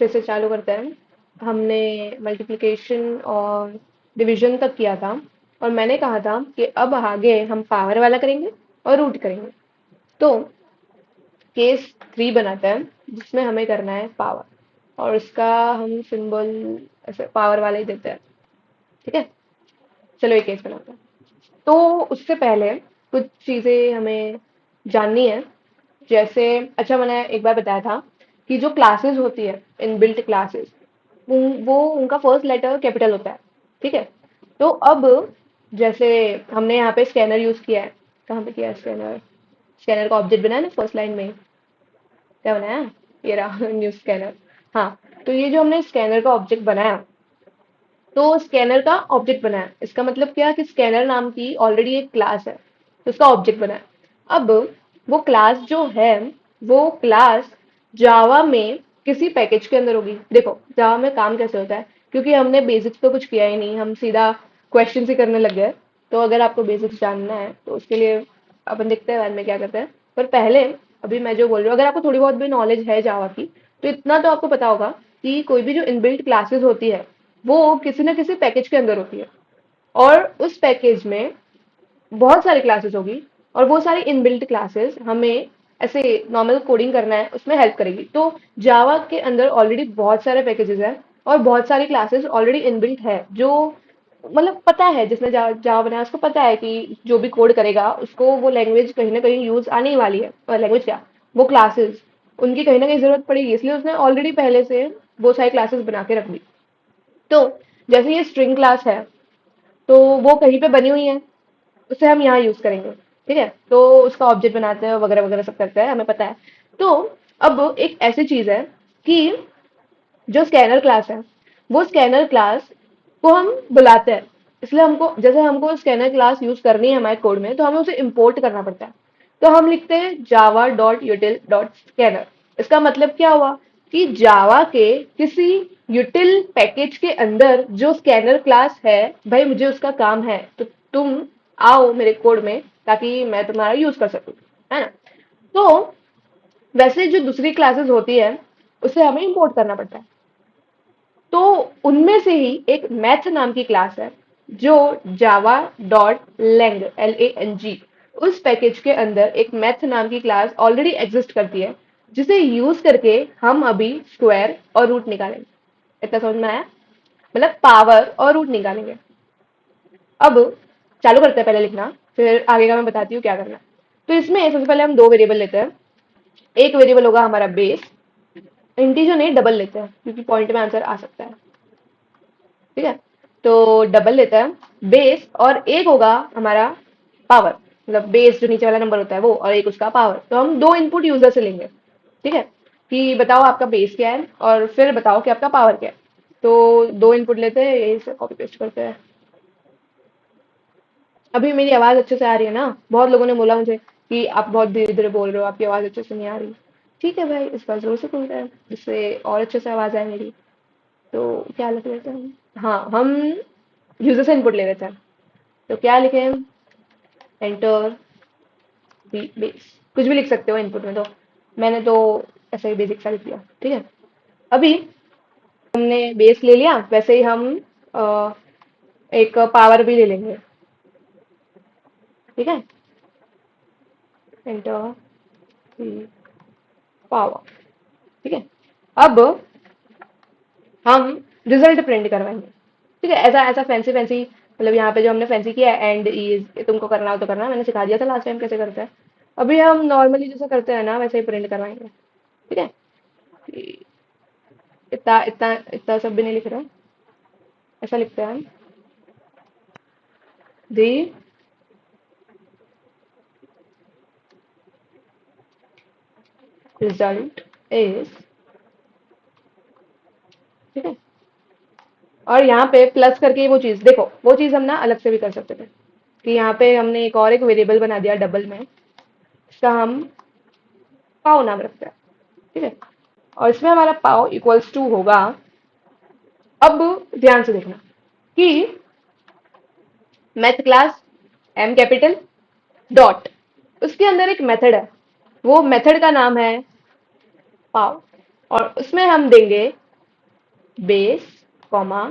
फिर से चालू करते हैं। हमने मल्टीप्लिकेशन और डिवीजन तक किया था और मैंने कहा था कि अब आगे हम पावर वाला करेंगे और रूट करेंगे। तो केस 3 बनाते हैं जिसमें हमें करना है पावर, और इसका हम सिंबल ऐसे पावर वाला ही देते हैं। ठीक है, चलो ये केस बनाते हैं। तो उससे पहले कुछ चीजें हमें जाननी है। जैसे, अच्छा मैंने एक बार बताया था कि जो क्लासेस होती है, इनबिल्ट क्लासेस, वो उनका फर्स्ट लेटर कैपिटल होता है। ठीक है, तो अब जैसे हमने यहाँ पे स्कैनर यूज किया है। कहाँ पे किया है स्कैनर? स्कैनर का ऑब्जेक्ट बनाया ना फर्स्ट लाइन में। क्या बनाया? ये रहा न्यू स्कैनर। हाँ, तो ये जो हमने स्कैनर का ऑब्जेक्ट बनाया, तो स्कैनर का ऑब्जेक्ट बनाया, इसका मतलब क्या कि स्कैनर नाम की ऑलरेडी एक क्लास है, तो उसका ऑब्जेक्ट बनाया। अब वो क्लास जो है, वो क्लास जावा में किसी पैकेज के अंदर होगी। देखो जावा में काम कैसे होता है, क्योंकि हमने बेसिक्स तो कुछ किया ही नहीं, हम सीधा क्वेश्चन ही करने लग गए। तो अगर आपको बेसिक्स जानना है तो उसके लिए अपन देखते हैं बाद में क्या करते हैं। पर पहले, अभी मैं जो बोल रही हूँ, अगर आपको थोड़ी बहुत भी नॉलेज है जावा की, तो इतना तो आपको पता होगा कि कोई भी जो इनबिल्ट क्लासेस होती है वो किसी ना किसी पैकेज के अंदर होती है, और उस पैकेज में बहुत सारी क्लासेस होगी, और वो सारी इनबिल्ट क्लासेस हमें ऐसे नॉर्मल कोडिंग करना है उसमें हेल्प करेगी। तो जावा के अंदर ऑलरेडी बहुत सारे पैकेजेस हैं और बहुत सारी क्लासेस ऑलरेडी इनबिल्ट है, जो मतलब पता है, जिसने जावा बनाया उसको पता है कि जो भी कोड करेगा उसको वो लैंग्वेज कहीं ना कहीं यूज आने ही वाली है। और लैंग्वेज क्या, वो क्लासेस उनकी कहीं ना कहीं जरूरत पड़ेगी, इसलिए उसने ऑलरेडी पहले से वो सारी क्लासेस बना के रख दी। तो जैसे ये स्ट्रिंग क्लास है, तो वो कहीं पे बनी हुई है, उसे हम यहाँ यूज करेंगे। ठीक है, तो उसका ऑब्जेक्ट बनाते हैं वगैरह वगैरह सब करते हैं, हमें पता है। तो अब एक ऐसी चीज है कि जो स्कैनर क्लास है, वो स्कैनर क्लास को हम बुलाते हैं। इसलिए हमको, जैसे हमको स्कैनर क्लास यूज करनी है हमारे कोड में, तो हमें उसे इंपोर्ट करना पड़ता है। तो हम लिखते हैं Java dot util dot scanner. इसका मतलब क्या हुआ कि जावा के किसी यूटिल पैकेज के अंदर जो स्कैनर क्लास है, भाई मुझे उसका काम है, तो तुम आओ मेरे कोड में ताकि मैं तुम्हारा यूज कर सकूं, है ना। तो वैसे जो दूसरी क्लासेस होती है उसे हमें इंपोर्ट करना पड़ता है। तो उनमें से ही एक मैथ नाम की क्लास है, जो जावा डॉट लेंग LANG, उस पैकेज के अंदर एक मैथ नाम की क्लास ऑलरेडी एग्जिस्ट करती है, जिसे यूज करके हम अभी स्क्वायर और रूट निकालेंगे। इतना समझ में आया? मतलब पावर और रूट निकालेंगे। अब चालू करते हैं पहले लिखना, फिर आगे का मैं बताती हूँ क्या करना है। तो इसमें सबसे पहले हम दो वेरिएबल लेते हैं। एक वेरिएबल होगा हमारा बेस, इंटीजर नहीं डबल लेते हैं क्योंकि पॉइंट में आंसर आ सकता है। ठीक है, तो डबल लेते हैं बेस, और एक होगा हमारा पावर, मतलब बेस जो नीचे वाला नंबर होता है वो, और एक उसका पावर। तो हम दो इनपुट यूजर से लेंगे। ठीक है, कि बताओ आपका बेस क्या है और फिर बताओ कि आपका पावर क्या है। तो दो इनपुट लेते हैं, यही से कॉपी पेस्ट करते हैं। अभी मेरी आवाज अच्छे से आ रही है ना? बहुत लोगों ने बोला मुझे कि आप बहुत धीरे धीरे बोल रहे हो, आपकी आवाज अच्छे से नहीं आ रही। ठीक है भाई, इस बार जोर से बोल रहे हैं जिससे और अच्छे से आवाज आए मेरी। तो क्या लिख लेते हैं? हाँ, हम यूजर से इनपुट ले लेते हैं। तो क्या लिखें? एंटर बेस, कुछ भी लिख सकते हो इनपुट में। तो मैंने तो ऐसा ही बेसिक सा लिख दिया। ठीक है, अभी हमने बेस ले लिया, वैसे ही हम अ, एक पावर भी ले लेंगे। ठीक है, एंटर पावर। ठीक है, अब हम रिजल्ट प्रिंट करवाएंगे। ठीक है, ऐसा ऐसा फैंसी फैंसी, मतलब यहाँ पे जो हमने फैंसी किया एंड इज, तुमको करना हो तो करना, मैंने सिखा दिया था लास्ट टाइम कैसे करते हैं। अभी हम नॉर्मली जैसे करते हैं ना वैसे ही प्रिंट करवाएंगे। ठीक है, इतना इतना इतना सब भी नहीं लिख रहे, ऐसा लिखते हैं हम। दी रिजल्ट इज, ठीक है, और यहाँ पे प्लस करके वो चीज देखो, वो चीज हम ना अलग से भी कर सकते थे कि यहाँ पे हमने एक और एक वेरिएबल बना दिया डबल में, इसका हम पाव नाम रखते हैं। ठीक है, और इसमें हमारा पाव इक्वल्स टू होगा। अब ध्यान से देखना कि math class M capital dot, उसके अंदर एक मेथड है, वो मेथड का नाम है पाव, और उसमें हम देंगे बेस कॉमा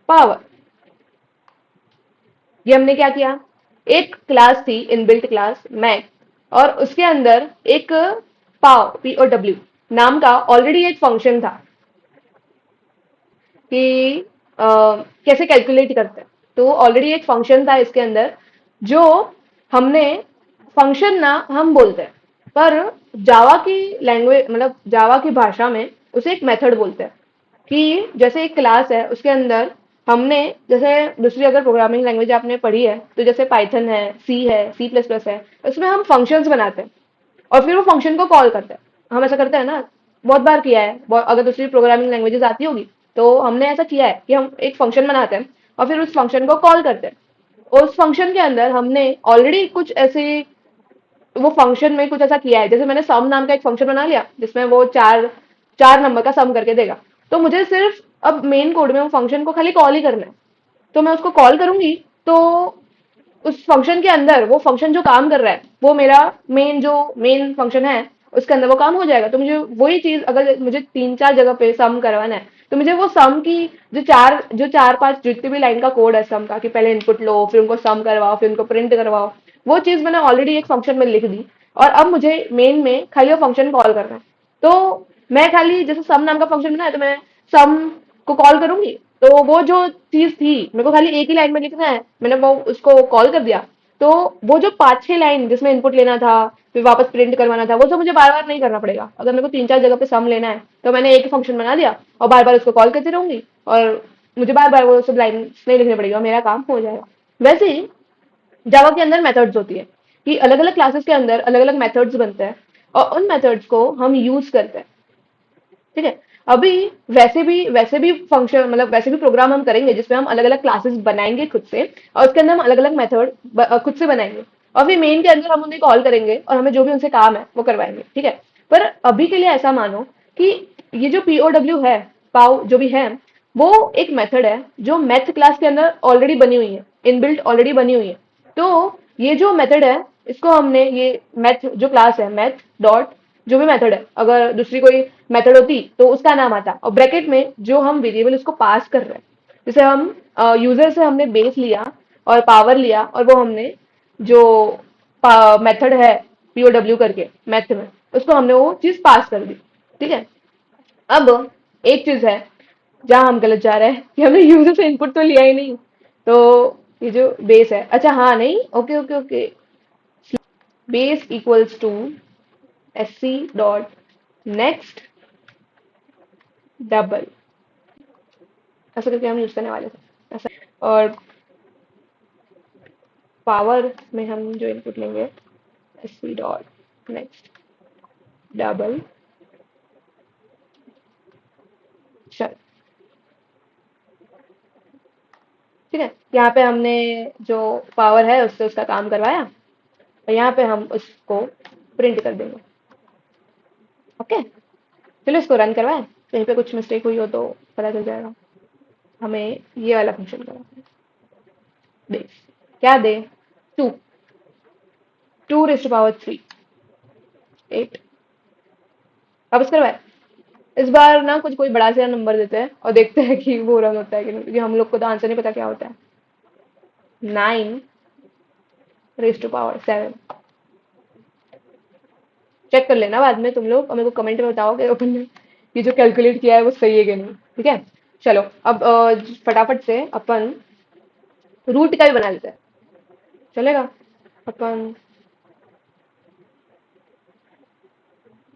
पावर। ये हमने क्या किया, एक क्लास थी इनबिल्ट क्लास मैथ, और उसके अंदर एक पाव POW नाम का ऑलरेडी एक फंक्शन था कि कैसे कैलकुलेट करते हैं। तो ऑलरेडी एक फंक्शन था इसके अंदर, जो हमने फंक्शन ना हम बोलते हैं, पर जावा की लैंग्वेज मतलब जावा की भाषा में उसे एक मेथड बोलते हैं। कि जैसे एक क्लास है उसके अंदर हमने, जैसे दूसरी अगर प्रोग्रामिंग लैंग्वेज आपने पढ़ी है तो जैसे पाइथन है, C++ है, उसमें हम फंक्शंस बनाते हैं और फिर वो फंक्शन को कॉल करते हैं। हम ऐसा करते हैं ना, बहुत बार किया है। अगर दूसरी प्रोग्रामिंग लैंग्वेजेस आती होगी तो हमने ऐसा किया है कि हम एक फंक्शन बनाते हैं और फिर उस फंक्शन को कॉल करते हैं। उस फंक्शन के अंदर हमने ऑलरेडी कुछ ऐसे, वो फंक्शन में कुछ ऐसा किया है, जैसे मैंने सम नाम का एक फंक्शन बना लिया जिसमें वो चार चार नंबर का सम करके देगा। तो मुझे सिर्फ अब मेन कोड में वो फंक्शन को खाली कॉल ही करना है। तो मैं उसको कॉल करूंगी तो उस फंक्शन के अंदर वो फंक्शन जो काम कर रहा है वो मेरा मेन फंक्शन है, उसके अंदर वो काम हो जाएगा। तो मुझे वही चीज अगर मुझे तीन चार जगह पे सम करवाना है तो मुझे वो सम की जो चार पांच जितनी भी लाइन का कोड है सम का, कि पहले इनपुट लो फिर उनको सम करवाओ फिर उनको प्रिंट करवाओ, वो चीज मैंने ऑलरेडी एक फंक्शन में लिख दी। और अब मुझे मेन में खाली वो फंक्शन कॉल करना है। तो मैं खाली जैसे सम नाम का फंक्शन बनाया तो मैं सम को कॉल करूंगी, तो वो जो चीज थी मेरे को खाली एक ही लाइन में लिखना है, मैंने वो उसको कॉल कर दिया। तो वो जो पांच छह लाइन जिसमें इनपुट लेना था फिर वापस प्रिंट करवाना था, वो सब मुझे बार बार नहीं करना पड़ेगा। अगर मेरे को तीन चार जगह पे सम लेना है तो मैंने एक फंक्शन बना दिया और बार बार उसको कॉल करती रहूंगी, और मुझे बार बार वो सब लाइन नहीं लिखनी पड़ेगी और मेरा काम हो जाएगा। वैसे ही जावा के अंदर मेथड्स होती है कि अलग अलग क्लासेस के अंदर अलग अलग मेथड्स बनते हैं और उन मेथड्स को हम यूज करते हैं। ठीक है। अभी वैसे भी फंक्शन मतलब वैसे भी प्रोग्राम हम करेंगे जिसमें हम अलग अलग क्लासेस बनाएंगे खुद से, और उसके अंदर हम अलग अलग मेथड खुद से बनाएंगे और फिर मेन के अंदर हम उन्हें कॉल करेंगे और हमें जो भी उनसे काम है वो करवाएंगे। ठीक है। पर अभी के लिए ऐसा मानो कि ये जो POW है, पाव जो भी है, वो एक मेथड है जो मैथ क्लास के अंदर ऑलरेडी बनी हुई है, इनबिल्ट ऑलरेडी बनी हुई है। तो ये जो मेथड है इसको हमने, ये मैथ जो क्लास है मैथ डॉट जो भी मेथड है, अगर दूसरी कोई मेथड होती तो उसका नाम आता, और ब्रैकेट में जो हम वेरिएबल उसको पास कर रहे हैं, जैसे हम यूजर से हमने बेस लिया और पावर लिया और वो हमने जो मेथड है POW करके मैथ में, उसको हमने वो चीज पास कर दी। ठीक है। अब एक चीज है जहां हम गलत जा रहे हैं कि हमने यूजर से इनपुट तो लिया ही नहीं। तो ये जो बेस है, अच्छा हाँ नहीं, okay okay okay, base equals to SC dot next double, ऐसा करके हम यूज करने वाले थे ऐसा। और पावर में हम जो इनपुट लेंगे SC डॉट नेक्स्ट डबल। चल ठीक है, यहाँ पे हमने जो पावर है उससे उसका काम करवाया और यहाँ पे हम उसको प्रिंट कर देंगे। ओके, चलो इसको रन करवाएं, कहीं पे कुछ मिस्टेक हुई हो तो पता चल जाएगा। हमें ये वाला फंक्शन करवाना है, बेस क्या दे, टू, 2⁻3, 8। वापस करवाए। इस बार ना कुछ कोई बड़ा सा नंबर देते हैं और देखते हैं कि वो रन होता है कि नहीं, क्योंकि हम लोग को तो आंसर नहीं पता क्या होता है। 9⁻7। चेक कर लेना बाद में तुम लोग और मेरे को कमेंट में बताओ कि अपन ने ये जो कैलकुलेट किया है वो सही है कि नहीं। ठीक है। चलो अब फटाफट से अपन रूट का भी बना लेते हैं, चलेगा। अपन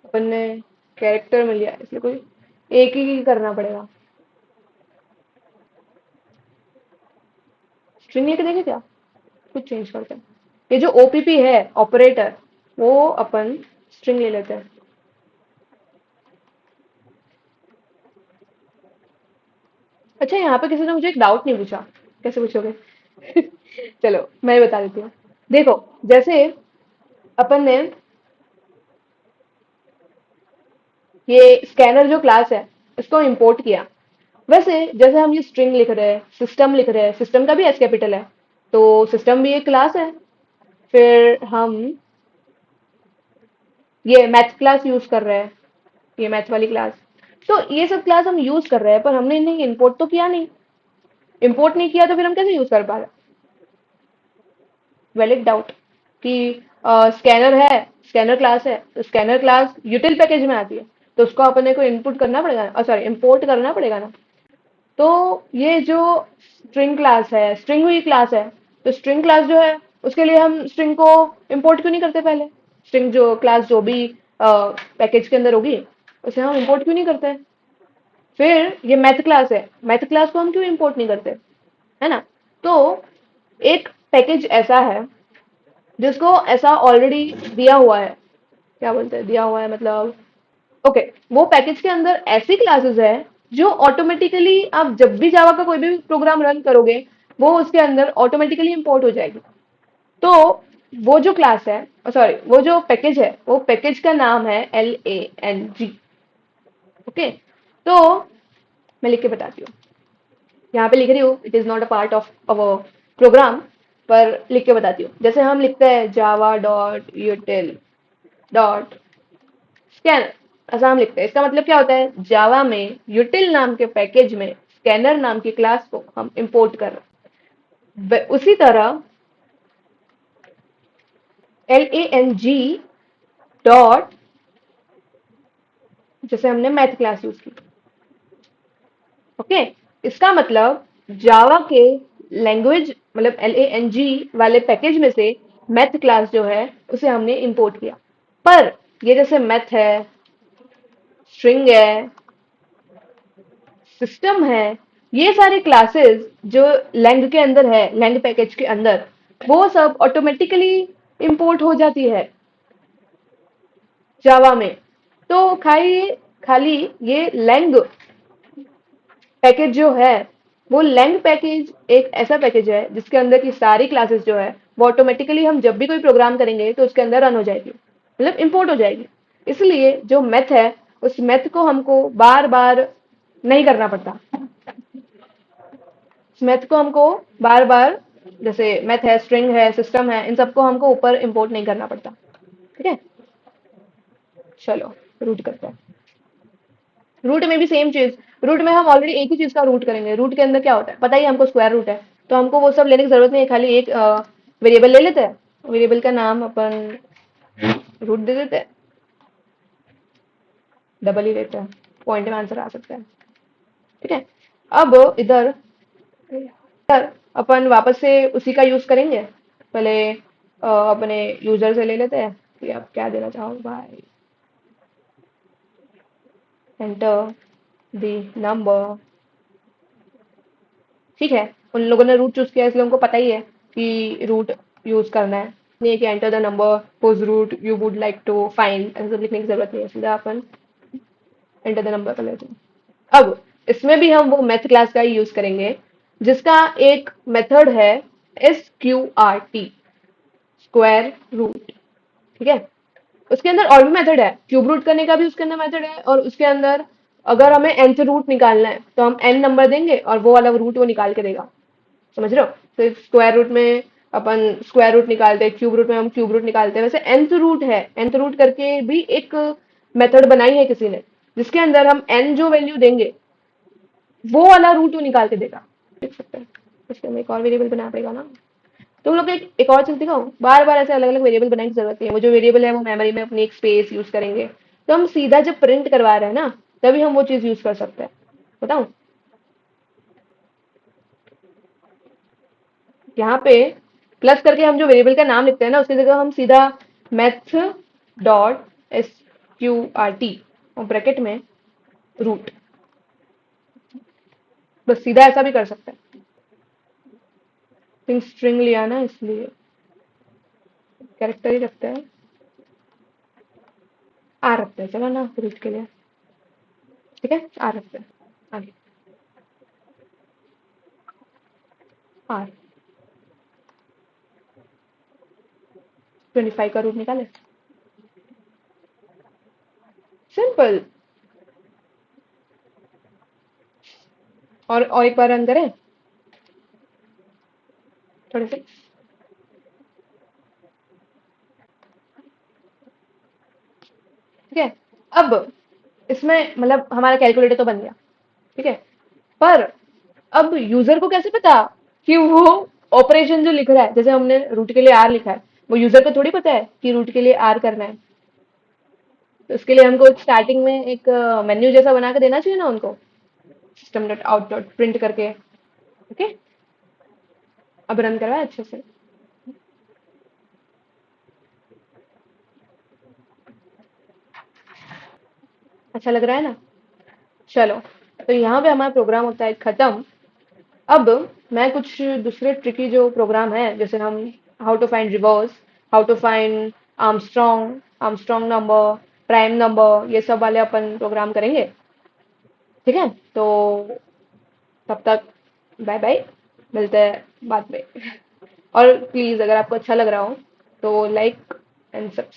अपन ने कैरेक्टर में लिया है, इसलिए कोई एक ही करना पड़ेगा। स्ट्रिंग लेके देखे क्या, कुछ चेंज करते हैं। ये जो OPP है ऑपरेटर, वो अपन स्ट्रिंग ले लेते हैं। अच्छा यहाँ पे किसी ने मुझे एक डाउट नहीं पूछा, कैसे पूछोगे? चलो मैं बता देती हूँ। देखो, जैसे अपन ने ये स्कैनर जो क्लास है इसको इंपोर्ट किया, वैसे जैसे हम ये स्ट्रिंग लिख रहे हैं, सिस्टम लिख रहे हैं, सिस्टम का भी एस कैपिटल है, तो सिस्टम भी एक क्लास है। फिर हम ये मैथ क्लास यूज कर रहे हैं, ये मैथ वाली क्लास, तो ये सब क्लास हम यूज कर रहे हैं, पर हमने इन्हें इंपोर्ट तो किया नहीं। इंपोर्ट नहीं किया तो फिर हम कैसे यूज कर पा रहे? वैलिड डाउट कि स्कैनर है, स्कैनर क्लास है, तो स्कैनर क्लास यूटिल पैकेज में आती है, तो उसको अपने को इनपुट करना पड़ेगा, सॉरी इंपोर्ट करना पड़ेगा ना। तो ये जो स्ट्रिंग क्लास है, स्ट्रिंग हुई क्लास है, तो स्ट्रिंग क्लास जो है उसके लिए हम स्ट्रिंग को इंपोर्ट क्यों नहीं करते पहले? स्ट्रिंग जो क्लास जो भी पैकेज के अंदर होगी उसे हम इंपोर्ट क्यों नहीं करते? फिर ये मैथ क्लास है, मैथ क्लास को हम क्यों इंपोर्ट नहीं करते? है ना? तो एक पैकेज ऐसा है जिसको ऐसा ऑलरेडी दिया हुआ है, क्या बोलते हैं दिया हुआ है मतलब, ओके, वो पैकेज के अंदर ऐसी क्लासेस है जो ऑटोमेटिकली आप जब भी जावा का कोई भी प्रोग्राम रन करोगे वो उसके अंदर ऑटोमेटिकली इंपोर्ट हो जाएगी। तो वो जो क्लास है, सॉरी वो जो पैकेज है, वो पैकेज का नाम है LANG। ओके, तो मैं लिख के बताती हूँ। यहाँ पे लिख रही हूँ it is not a part of our program, पर लिख के बताती हूँ। जैसे हम लिखते हैं Java dot util dot scanner, ऐसा हम लिखते हैं। इसका मतलब क्या होता है? जावा में यूटिल नाम के पैकेज में स्कैनर नाम की क्लास को हम इंपोर्ट कर रहे हैं। उसी तरह LANG डॉट, जैसे हमने मैथ क्लास यूज की, ओके, इसका मतलब जावा के लैंग्वेज मतलब LANG वाले पैकेज में से मैथ क्लास जो है उसे हमने इंपोर्ट किया। पर ये जैसे मैथ है, स्ट्रिंग है, सिस्टम है, ये सारी क्लासेस जो लैंग के अंदर है, लैंग पैकेज के अंदर, वो सब ऑटोमेटिकली इंपोर्ट हो जाती है जावा में। तो खाली खाली ये लैंग पैकेज जो है, वो लैंग पैकेज एक ऐसा पैकेज है जिसके अंदर की सारी क्लासेस जो है वो ऑटोमेटिकली हम जब भी कोई प्रोग्राम करेंगे तो उसके अंदर रन हो जाएगी, मतलब इंपोर्ट हो जाएगी। इसलिए जो मेथ है उस मेथ को हमको बार बार नहीं करना पड़ता। मैथ को हमको बार बार, जैसे मैथ है, स्ट्रिंग है, सिस्टम है, इन सबको हमको ऊपर इंपोर्ट नहीं करना पड़ता। ठीक है, चलो रूट करते हैं। रूट में भी सेम चीज, रूट में हम ऑलरेडी एक ही चीज का रूट करेंगे। रूट के अंदर क्या होता है पता ही है हमको, स्क्वायर रूट है। तो हमको वो सब लेने की जरूरत नहीं है, खाली एक वेरिएबल ले लेते हैं, वेरिएबल का नाम अपन रूट दे देते हैं, डबल ही लेते हैं, पॉइंट में आंसर आ सकता है। ठीक है, अब इधर इधर अपन वापस से उसी का यूज करेंगे। पहले अपने यूजर से ले लेते हैं कि आप क्या देना चाहो भाई। Enter the number. ठीक है, उन लोगों ने रूट चूज किया इसलिए उनको पता ही है कि रूट यूज करना है। नहीं कि enter the number whose root you would like to find, ऐसा सब लिखने की जरूरत नहीं है, सीधा अपन एंटर द नंबर कर लेते हैं। अब इसमें भी हम वो मैथ क्लास का ही यूज करेंगे जिसका एक मेथड है SQRT, स्क्वायर रूट। ठीक है, उसके अंदर और भी मेथड है, क्यूब रूट करने का भी उसके अंदर मेथड है, और उसके अंदर अगर हमें nth रूट निकालना है तो हम n नंबर देंगे और वो वाला रूट वो निकाल के देगा। समझ रहे हो? तो स्क्वायर रूट में अपन स्क्वायर रूट निकालते हैं, क्यूब रूट में हम क्यूब रूट निकालते हैं। वैसे nth रूट है, nth रूट करके भी एक मेथड बनाई है किसी ने, जिसके अंदर हम n जो वैल्यू देंगे वो वाला रूट वो निकाल के देगा। देख सकते हैं, उसके अंदर एक और वेरिएबल बनाना पड़ेगा ना। तुम लोग एक और चीज दिखाओ, बार बार ऐसे अलग अलग वेरिएबल बनाने की जरूरत नहीं है। वो जो वेरिएबल है वो मेमोरी में अपनी एक स्पेस यूज करेंगे, तो हम सीधा जब प्रिंट करवा रहे हैं ना तभी हम वो चीज यूज कर सकते हैं। बताऊं? यहाँ पे प्लस करके हम जो वेरिएबल का नाम लिखते हैं ना उसकी जगह हम सीधा मैथ डॉट SQRT और ब्रैकेट में रूट, बस सीधा ऐसा भी कर सकते हैं। स्ट्रिंग लिया ना इसलिए कैरेक्टर ही रखते हैं, आर रखते हैं, चलो ना रूट के लिए। ठीक है, आर रखते हैं आगे, आर 25 का रूट निकाले, सिंपल। और एक बार रन करें थोड़े से। ठीक है, अब इसमें मतलब हमारा कैलकुलेटर तो बन गया, ठीक है। पर अब यूजर को कैसे पता कि वो ऑपरेशन जो लिख रहा है, जैसे हमने रूट के लिए आर लिखा है, वो यूजर को थोड़ी पता है कि रूट के लिए आर करना है। तो उसके लिए हमको स्टार्टिंग में एक मेन्यू जैसा बना के देना चाहिए ना उनको, system dot out dot print करके। ओके, अब रन करवा अच्छे से। अच्छा लग रहा है ना? चलो, तो यहाँ पे हमारा प्रोग्राम होता है खत्म। अब मैं कुछ दूसरे ट्रिकी जो प्रोग्राम है, जैसे हम how to find reverse, how to find Armstrong Armstrong number, prime number, ये सब वाले अपन प्रोग्राम करेंगे। ठीक है, तो तब तक बाय बाय, मिलते हैं बाद में। और प्लीज अगर आपको अच्छा लग रहा हो तो लाइक एंड